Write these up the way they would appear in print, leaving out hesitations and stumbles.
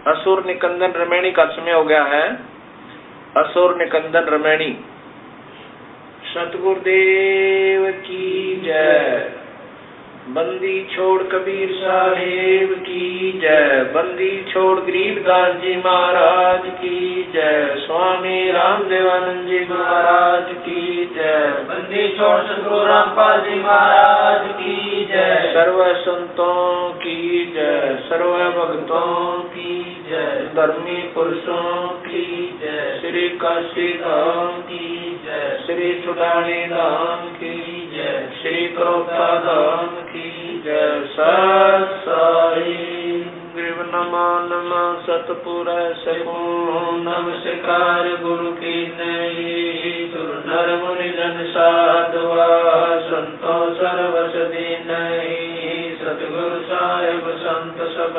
असुर निकंदन रमैणी का समय हो गया है। असुर निकंदन रमैणी। सतगुरुदेव की जय। बंदी छोड़ कबीर साहेब की जय। बंदी छोड़ गरीबदास जी महाराज की जय। स्वामी रामदेवानंद जी महाराज की जय। बंदी छोड़ सतगुरु रामपाल जी महाराज की जय। सर्व संतों की जय। सर्व भक्तों की जय। धर्मी पुरुषों की जय। श्री काशी धाम की जय। श्री सुडानी धाम की जय। श्री करोता धाम की जय। सत साई ग्रीव नमा नमा सतपुर सकूं नमस्कार गुरु की नई। सुर नर मुनि जन साधुआ संतो सर्वस दीनहि। सतगुरु साहिब संत सब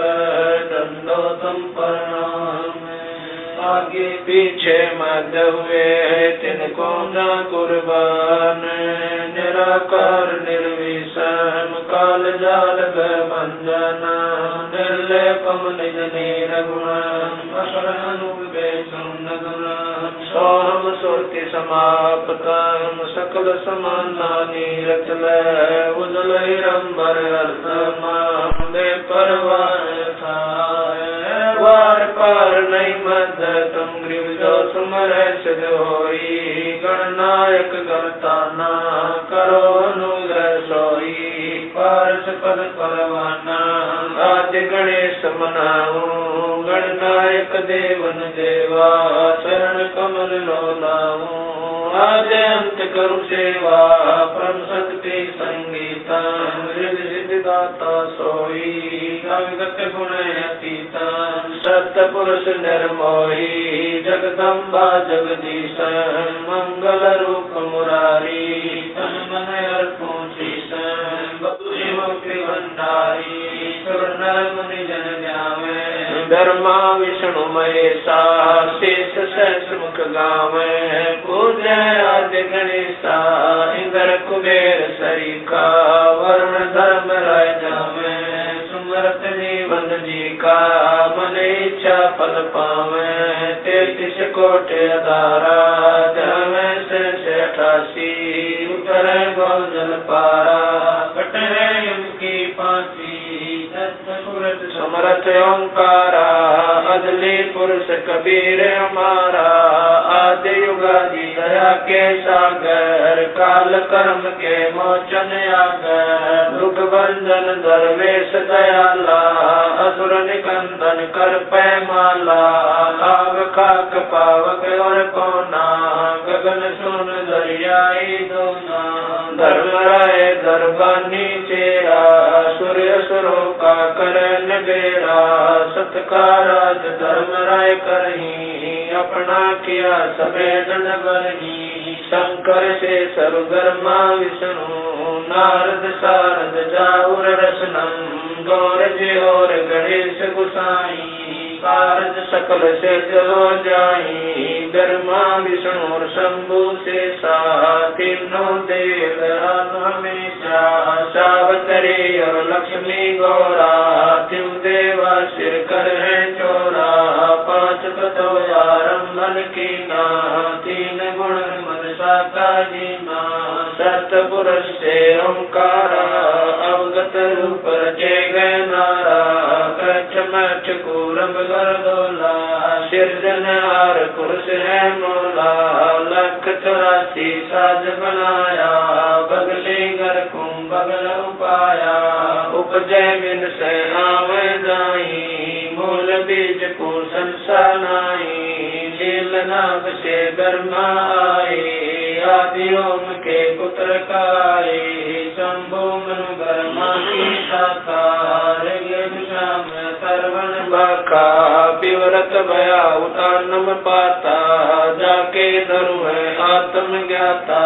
दंडो तुम प्रणाम। आगे पीछे मध्य हुए तिनको न कुर्बान। निराकार निर्विषम काल जाल भंजन। निर्लेपम निज निर्गुण सोहम सुरति समाप्तम सकल समाना नीरचल। उजल रंबर अर्थ मामले परवार था। वार पार नहीं मद तुम ग्रीव जो सुमर सिद्ध होई। गणनायक गणताना करो अनुग्रह सोई। पारस पद परवाना आज गणेश मनाऊं। गणनायक देवन देवा चरण कमल लोलाऊं। आज अंत करूं सेवा परम शक्ति संगीता। सिद्धिदाता सोई अविगत गुण अतीता। सत्य पुरुष निर्मोही जगदम्बा जगदीश। मंगल रूप मुरारी तन मन अर्पण शीश। बपुरी मुक्ति भंडारी सुर नर मुनि जन जावे। ब्रह्मा विष्णु महेशा शेष सहस्र मुख गावे। पूज्य आदि गणेशा इंद्र कुबेर सरीखा। वरुण धर्म राय जावे। सुमरत जीवन जी का मन इच्छा फल पावे। 33 कोटि अधारा जमे से 88। उतरे गौ जल पारा कटरे यम की फांसी। समरथ ओंकारा अदली पुरुष कबीर हमारा। आदि युगादि दया के सागर काल कर्म के मोचन आगर। दुख भंजन दरवेश दयाला असुर निकंदन कर पैमाला। आग खाक पावक और कोना गगन सुन दरियाई दोना। धर्म राय दरबानी चेरा सूर्य सुरों का करन बेरा। सत्काराज धर्म राय करही अपना किया सवेदन बरही। शंकर से सर्वधर्मा विष्णु नारद सारद जाऊर रसनम। गौर जी और गणेश गुसाई कारज सकल से हो जाई। ब्रह्मा विष्णु और शंभु से तीनों देव हमेशा। सावतरी और लक्ष्मी गौरा तिम देवा सिर कर है चोरा। 5 तत्व आरंभन की ना 3 गुण मनसा का जीना। सतपुरुष से ओंकारा अवगत रूप रचे गए नारा। कच्छ मठ कूरम गरदोला सिरजनहार पुरुष है मोला। 184 साज बनाया बगले घर कुंभ बगल उपाया। उपजय बिन से आवे जाई मूल बीज को संसानाई। लील नाग से ब्रह्मा आए आदि ओम के पुत्र काए। शंभु मनु ब्रह्मा की शाखा सर्वन बाका। विवरत भया उतानम पाता जाके धरु है आत्म ज्ञाता।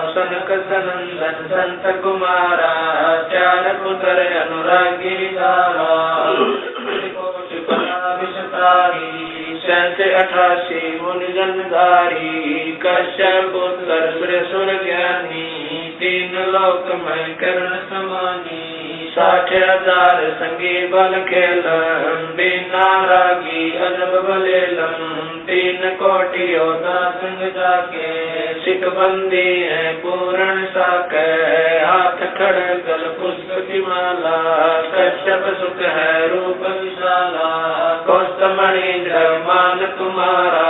सनक सनंदन संत कुमारा 4 पुत्र अनुरागी धारा। 88 मुनि जनधारी। कश्यप पुत्र सुर ज्ञानी 3 लोक में कर्ण समानी। 60,000 संगी बल खेलम, बिना रागी अजब बलेलम, 3 कोटि योद्धा संग जाके, सिख बंदी है पूर्ण साके, हाथ खड़गल पुष्प की माला, कश्यप सुख है रूप विशाला, कौस्तमणि मान तुम्हारा,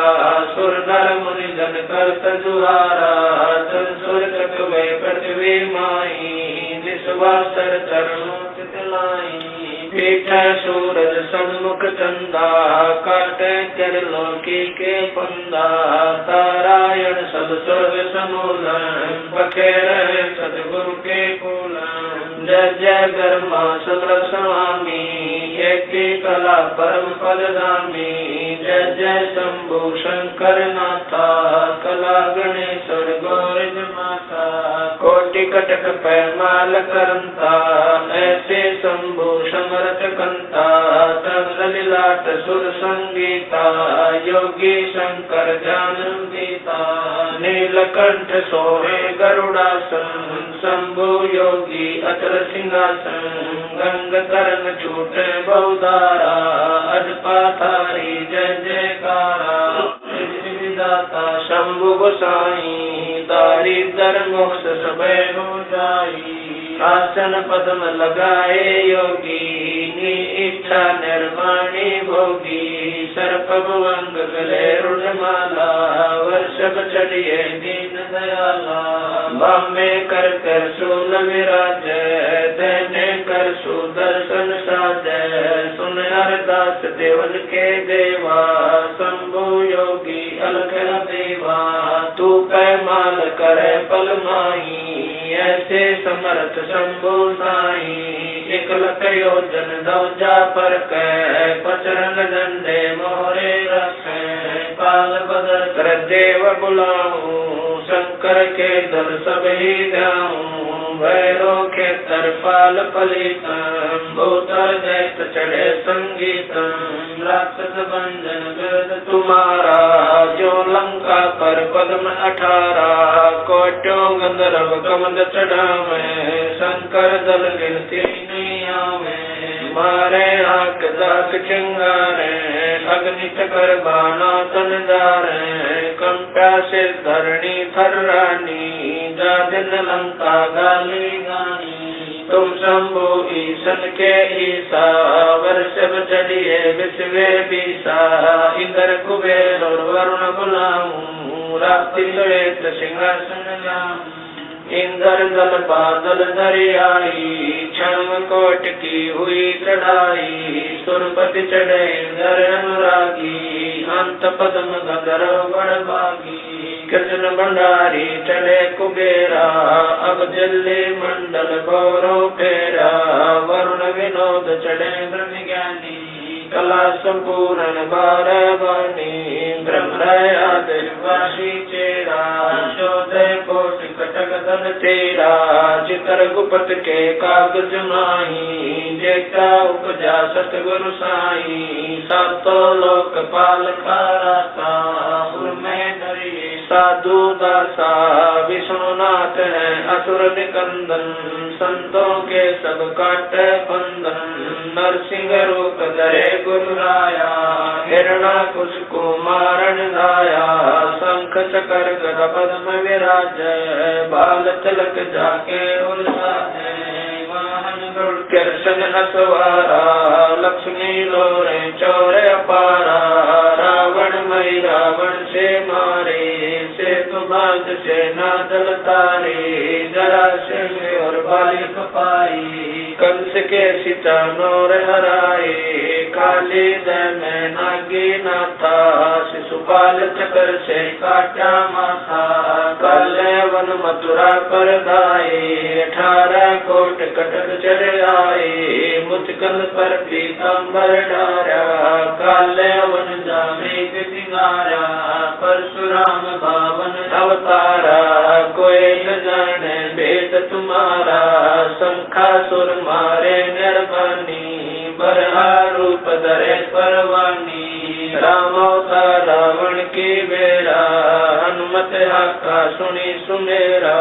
सुर नर मुनि जन करत जुहारा, संसुर चकवे पृथ्वी माई, निस्वासर चरणों चितलाई, पीठ सूरज सन्मुख चंदा, काटे कर लोकी के पंदा, तारायण सब स्वर्ग समूलन, बखे रहे सदगुरु के फूलन, जय जय गर्मा समर स्वामी, एक कला परम पदगामी, जय जय शंभु शंकर नाथा, कला गणेश्वर गौरज माता, कोटि कटक पैमाल करंता, ऐसे शंभु समरथ कंता, चंद्र लीलाट सुर संगीता, योगी शंकर जानम गीता, नीलकंठ सोहे गरुड़ासन, शंभु योगी अचल सिंहासन, गंग तरन छूटे बहुधारा, अजपाथारी जय जयकारा, दाता शंभु गोसाई, दारिद्र मोक्ष सबे हो जाई, आसन पद्म लगाए योगी, नी इच्छा निर्माणी भोगी, सर्प भुवंग गले रुणमाला, वर्षभ चढ़िए दीन दयाला, बामे कर कर सूल विराज, देने कर सुदर्शन साजै, सुन अरदास देवन के देवा, शंभु योगी अलख देवा, तू पैमाल करे पल माही, ऐसे समर्थ शंभु साई, 1 लख योजन दौजा पर कै, पचरंग झंडे मोहरे रखे, काल बदल कर देव बुलाऊं, शंकर के दर सब ही जाऊं, भैरो के तरपाल पलितम, भूतर दैत चढ़े संगीतम, राक्षस भंजन गर्द तुम्हारा, जो लंका पर पद्म 18, कोटों गंधर्व कमंद चढ़ावे, शंकर दल गिनती नहीं आवे, मारे आंख दाक चिंगारे, अग्नि चकर बाणा तन जारे, कंपा से धरणी थर्रानी, जा दिन लंका गाली गानी, तुम शंभु ईशन के ईसा, वर्षभ चढ़िए विश्वे बीसा, इंद्र कुबेर और वरुण बुलाऊं, रात्रि श्वेत सिंहासन लाऊं, इंद्र दल बादल दरियाई, क्षण कोट की हुई चढ़ाई, सुरपति चढ़े इंद्र अनुरागी, अंत पद्म गंधर्व बड़भागी, कृष्ण भंडारी चढ़े कुबेरा, अब दिल्ली मंडल गौरव फेरा, वरुण विनोद चढ़े ब्रह्म ज्ञानी, कला संपूर्ण बारवानी, ब्रह्मयादि चेरा, शोधे कोटि कटक धन तेरा, चित्र गुप्त के कागज माही, जेता उपजा सतगुरु साई, सातों लोक पाल खाराता, में धरिए साधु दासा, विष्णुनाथ है असुर निकंदन, संतों के सब काटे बंधन, नरसिंह रूप धरे गुरु राया, हिरणाकुश को मारण लाया, शंख चकर गदा पद्म विराज, बाल तिलक जाके उल्लासे, वाहन गरुड़ कृष्ण असवारा, लक्ष्मी लोरे चौरे अपारा, रावण मई रावण से मारे, सेतु बांध से नादल तारे, जरासंध और बाली कपाई, कंस के सीता नौर हराए, काली दम नागी नाथा, शिशुपाल चक्र से काटा माथा, काले वन मथुरा पर दाए, 18 कोट कटक चढ़ आए, मुचकल पर पीताम्बर डारा, काले वन जामे सिंगारा, परशुराम बावन अवतारा, कोई न जाने भेद तुम्हारा, शंखासुर मारे निर्वाणी, बरहा रूप धरे परवानी, राम अवतार रावण की बेरा, हनुमत आका सुनी सुमेरा,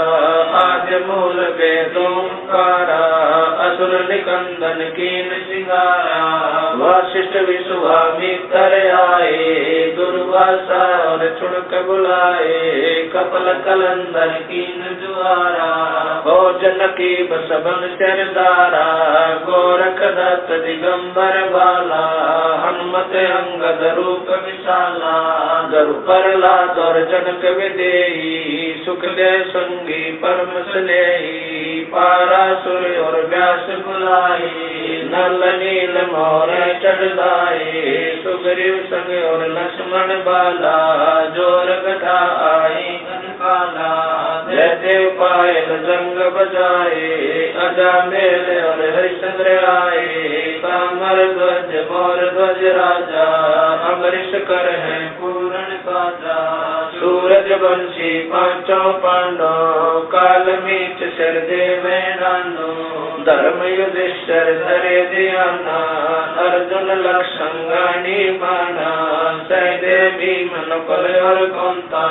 आज मूल वेदों कारा, असुर निकंदन कीन सिंगारा। वशिष्ठ विश्वामित्र आए दुर्वासा और चुनक बुलाए कपल कलंदर कीन जुआरा। भोजन की बसबन सरदारा गोरख दत्त दिगंबर बाला। हनुमत अंगद रूप विशाला दरु प्रहलाद और जनक विदेही। सुखदेव संगी परम स्नेही पारासुर और व्यास बुलाए। नल नील मोर चढ़ाए सुग्रीव संग और लक्ष्मण बाला। जोर गदा आए काला जयदेव पायल जंग बजाए। अजा मेल और हरिश्चंद्र आए कामर ध्वज मोर ध्वज राजा। अमरीश कर है पूर्ण काजा। सूरज वंशी पांचों पांडव काल मीच सिर देवे नानो। धर्म युधिष्ठिर धरे ध्याना अर्जुन लक्ष्मण गानी माना। सहदेव भीम नकुल और कुंता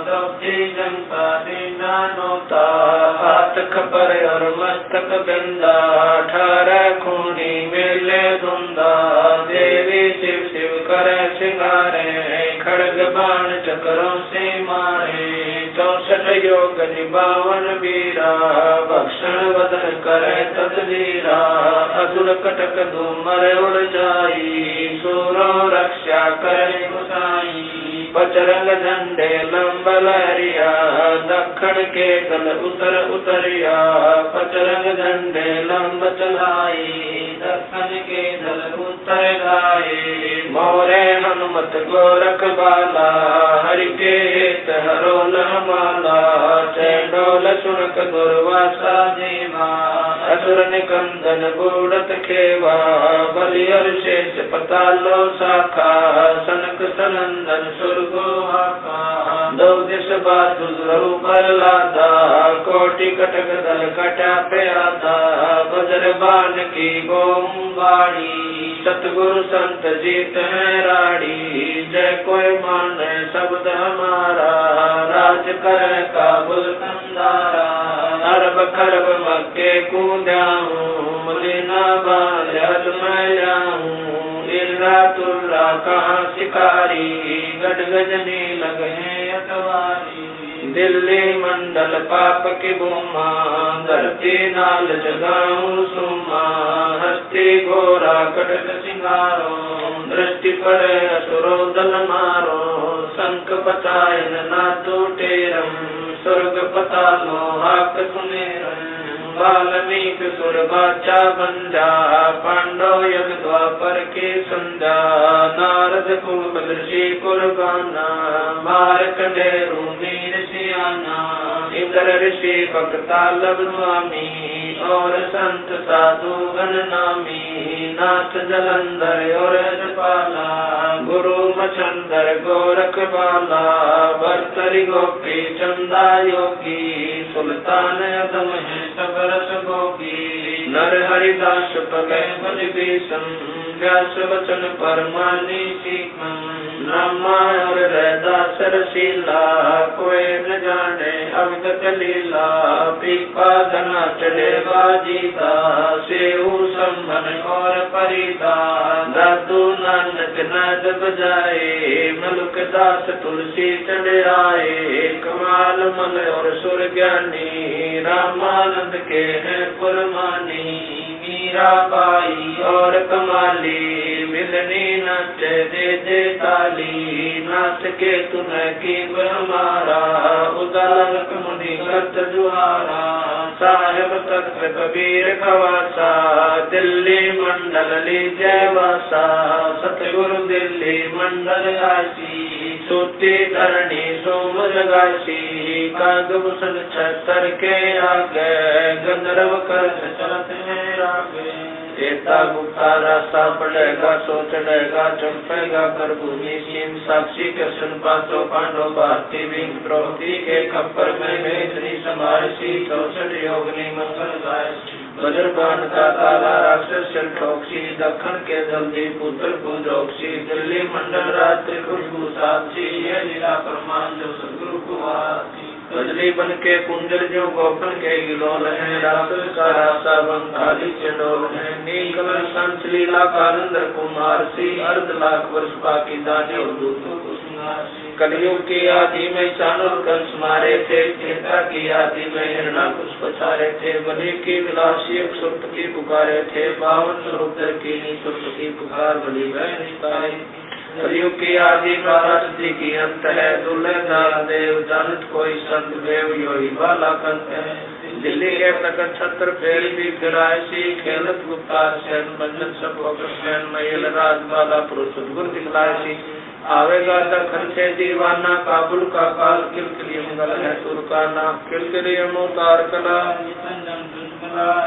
द्रौपदी जनता दीना नोता। हाथ खपर और मस्तक बिंदा 18 खूनी मेले धुंदा। देवी शिव शिव करे सिंगारे खड़ग बाण चक्रों से मारे। 64 योग निभावन वीरा भक्षण वदन करे तदवीरा। असुर कटक धूमर उड़ जाई सूरो रक्षा करे गुसाई। बजरंग झंडे लंब लहरिया दक्षिण के दल उतर उतरिया। बजरंग झंडे लंब चलाई दक्षिण के दल उतर गाए। मोरे हनुमत गोरख बाला हरि के हित हरोल माला। चैंडोल सुनक दुर्वासा देवा असुर निकंदन बूढ़त खेवा। बलि और शेष पतालो शाखा सनक सनंदन सुरगो हाका। दो दिश बाजु पर लादा कोटि कटक दल कटा पे आधा। वज्र बाण की गोम बाड़ी सतगुरु संत जीत है राड़ी। जय कोई मान शब्द हमारा राज कर काबुल कंदारा। अरब खरब मक्के कूदाऊं मुलिना बाल मैं जाऊं। इर्रा तुर्रा कहाँ शिकारी गढ़ गजनी लगे अतवारी। दिल्ली मंडल पाप की भूमा धरती नाल जगाऊं सुमा। हस्ती घोरा कटक सिंगारो दृष्टि पड़े असुरो दल मारो। शंख पतायन ना टूटेरम स्वर्ग पतालो हाक सुनेरम। वाल्मीक सुर बाचा बंजा पांडव युग द्वापर के संजा। नारद खूब ऋषि कुर्बाना मार्कंडेय मीर सियाना। इंद्र ऋषि भक्तालब स्वामी और संत साधु गण नामी। नाथ जलंधर और जपाला गुरु मछंदर गोरख बाला। भर्तरी गोपी चंदा योगी सुल्तान अदम है सब रस गोगी। नर हरिदास पगे बल भीषम व्यास वचन परमानी सीखम। ब्रह्मा और रैदास रसीला कोई न जाने अवगत लीला। पीपा धना चढ़े बाजीता सेऊ संभन और परिता। दादू नानक नाद बजाए मलुक दास तुलसी चढ़े आए। कमाल मल और सुर ज्ञानी रामानंद के हैं पुरमानी। मीरा बाई और कमाली मिलनी नाच दे दे ताली। नाच के तुम्हें की हमारा उदालक मुनि करत जुहारा। साहेब तख्त कबीर खवासा दिल्ली मंडल लीजय वासा। सतगुरु दिल्ली मंडल काशी सूती धरणी सोम लगासी। कागभूषण छतर के आगे गंधर्व कर चलत है रागे। एता गुप्ता रास्ता पड़ेगा सो चढ़ेगा चंपेगा कर भूमि सीम। साक्षी कृष्ण पांचों पांडव भारती भीम द्रौपदी के खप्पर में मेघनी समारसी। 64 योगनी मंगल गाय वज्रबाण का काला राक्षस चल ठोकसी। दक्षिण के जल्दी पुत्र पूजोक्सी। दिल्ली मंडल रात्रि खुशबू साक्षी ये लीला प्रमाण जो सदगुरु को आती। कजली बन के कुंजल जो गोपन के गिलोल है, रासस का रासा बंगाली चंडोल है, नीलकमल संत लीला कानंदर कुमार सी, अर्ध लाख वर्ष बाकी दानी और दूतों को सिंगार सी। कलयुग की आदि में चाणूर कंस मारे थे, त्रेता की आदि में हिरणाकुश पछारे थे, बलि की विलासी सुरपति पुकारे थे, 52 स्वरूप की सुरपति पुकार बलि वह निस्तारे। कलयुग की आदि 12 सदी की अंत है, दुर्लभ देव जानत कोई संत देव योगी बाला कंत है। दिल्ली के प्रकट छत्र फेर भी फिराय सी, खेलत गुप्तार सैन बंधन सब होकर सैन महिल राज बाला पुरुष सदगुर दिखलाय सी। आवेगा दखन से दीवाना, काबुल का काल किलकिली मंगल है सुर का नाम, किलकिली अवतार कला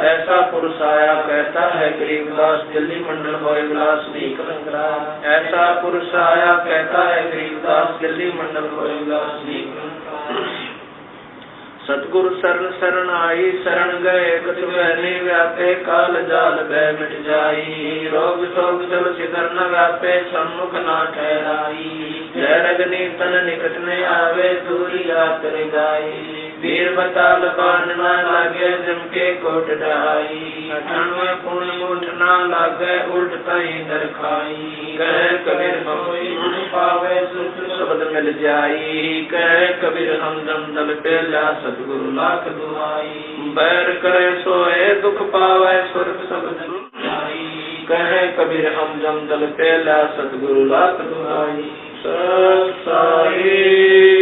ऐसा पुरुष आया कहता है गरीबदास, दिल्ली मंडल होय विलास नहीं कलंकरा। ऐसा पुरुष आया कहता है गरीबदास, दिल्ली मंडल होय विलास नहीं कलंकरा। सतगुरु शरण शरण आई, शरण गए कछु बहने व्यापे, काल जाल भय मिट जाई, रोग शोक जल शिखर न व्यापे, सम्मुख ना ठहराई। जय रजनी तन निकट न आवे, दूरी यात्र गाई, वीर बताल बान न लागे, जम के कोट ढाई। 98 पुण्य मुठ न लागे, उल्ट कहीं दर खाई। कह कबीर होई उठ पावे, सुख शब्द मिल जाई। कह कबीर हम जम दल पेला, सतगुरु लाख दुआई। बैर करे सोए दुख पावे, स्वर्ग शब्द जाई। कहे कबीर हम जम दल पेला, सतगुरु लाख दुआई। सत साई